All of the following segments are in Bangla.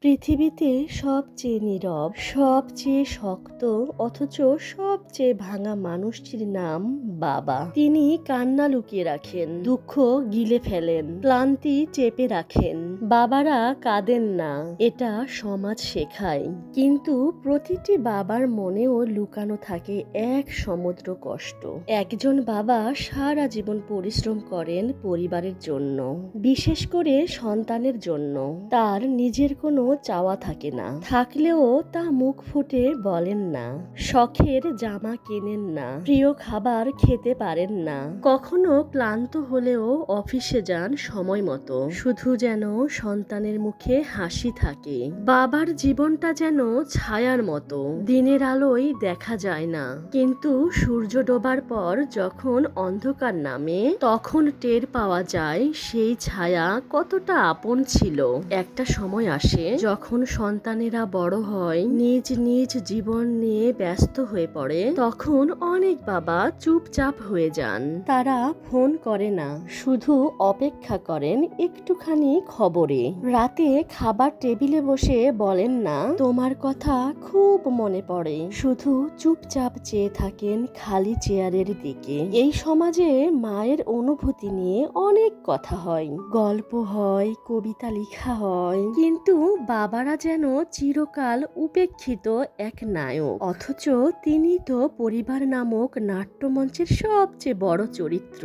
পৃথিবীতে সবচেয়ে নীরব, সবচেয়ে শক্ত অথচ সবচেয়ে ভাঙা মানুষটির নাম বাবা। তিনি কান্না লুকিয়ে রাখেন, দুঃখ গিলে ফেলেন, ক্লান্তি চেপে রাখেন। বাবারা কাঁদেন না, এটা সমাজ শেখায়। কিন্তু প্রতিটি বাবার মনেও লুকানো থাকে এক সমুদ্র কষ্ট। একজন বাবা সারা জীবন পরিশ্রম করেন পরিবারের জন্য, বিশেষ করে সন্তানের জন্য। তার নিজের কোনো চাওয়া থাকে না, থাকলেও তা মুখ ফুটে বলেন না। শখের জামা কেনেন না, প্রিয় খাবার খেতে পারেন না, কখনো ক্লান্ত হলেও অফিসে যান সময় মতো, শুধু যেন সন্তানের মুখে হাসি থাকে। বাবার জীবনটা যেন ছায়ার মতো, দিনের আলোয় দেখা যায় না, কিন্তু সূর্য ডোবার পর যখন অন্ধকার নামে তখন টের পাওয়া যায় সেই ছায়া কতটা আপন ছিল। একটা সময় আসে যখন সন্তানেরা বড় হয়, নিজ নিজ জীবন নিয়ে ব্যস্ত হয়ে পড়ে, তখন অনেক বাবা চুপচাপ হয়ে যান। তারা ফোন করে না, শুধু অপেক্ষা করেন একটুখানি খবরে। রাতে খাবার টেবিলে বসে বলেন না, তোমার কথা খুব মনে পড়ে, শুধু চুপচাপ চেয়ে থাকেন খালি চেয়ারের দিকে। এই সমাজে মায়ের অনুভূতি নিয়ে অনেক কথা হয়, গল্প হয়, কবিতা লেখা হয়, কিন্তু বাবারা যেন চিরকাল উপেক্ষিত এক নায়ক। অথচ তিনি তো পরিবার নামক নাট্যমঞ্চের সবচেয়ে বড় চরিত্র।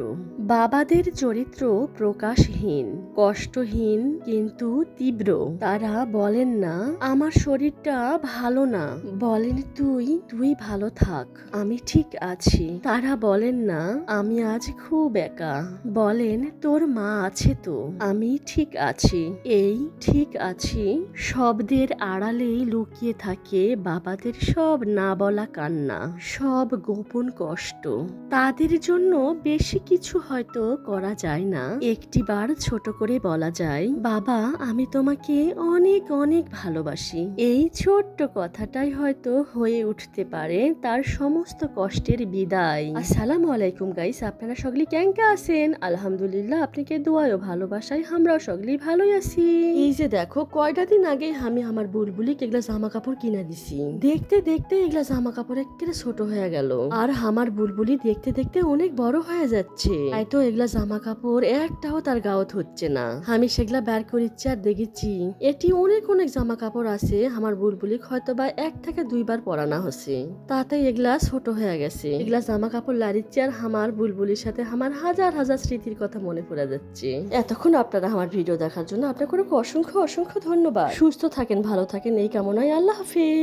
বাবাদের চরিত্র প্রকাশহীন, কষ্টহীন, কিন্তু তীব্র। তারা বলেন না আমার শরীরটা ভালো না, বলেন তুই ভালো থাক, আমি ঠিক আছি। তারা বলেন না আমি আজ খুব একা, বলেন তোর মা আছে তো, আমি ঠিক আছি। এই ঠিক আছি শব্দের আড়ালেই লুকিয়ে থাকে বাবাদের সব না বলা কান্না, সব গোপন কষ্ট। তাদের জন্য বেশি কিছু হয়তো করা যায় না, একটিবার ছোট করে বলা যায়, বাবা আমি তোমাকে অনেক অনেক ভালোবাসি। এই ছোট্ট কথাটাই হয়তো হয়ে উঠতে পারে তার সমস্ত কষ্টের বিদায়। আসসালামু আলাইকুম গাইস, আপনারা সকলে কেঙ্কা আছেন? আলহামদুলিল্লাহ আপনাকে দোয়া ও ভালোবাসায় আমরাও সকলেই ভালোই আছি। এই যে দেখো কয়টা দিন আগে আমি আমার বুলবুলিকে এগুলা জামা কাপড় কিনা দিছি, দেখতে দেখতে এগুলা জামা কাপড় একেবারে ছোট হয়ে গেল, আর আমার বুলবুলি দেখতে দেখতে অনেক বড় হয়ে যাচ্ছে। তাই তো এগুলা জামা কাপড় একটাও তার গাওত হচ্ছে না। আমি সেগুলা বের করিচ্ছি আর দেখেছি এটি অনেক অনেক জামা কাপড় আছে আমার বুলবুলি হয়তো বা 1 থেকে 2 বার পরানো হচ্ছে, তাতে এগুলা ছোট হয়ে গেছে। এগুলা জামা কাপড় লাড়িচ্ছি আর আমার বুলবুলির সাথে আমার হাজার হাজার স্মৃতির কথা মনে পড়ে যাচ্ছে। এতক্ষণ আপনারা আমার ভিডিও দেখার জন্য আপনাকে অসংখ্য অসংখ্য ধন্যবাদ। সুস্থ থাকেন, ভালো থাকেন এই কামনায়। আল্লাহ হাফেজ।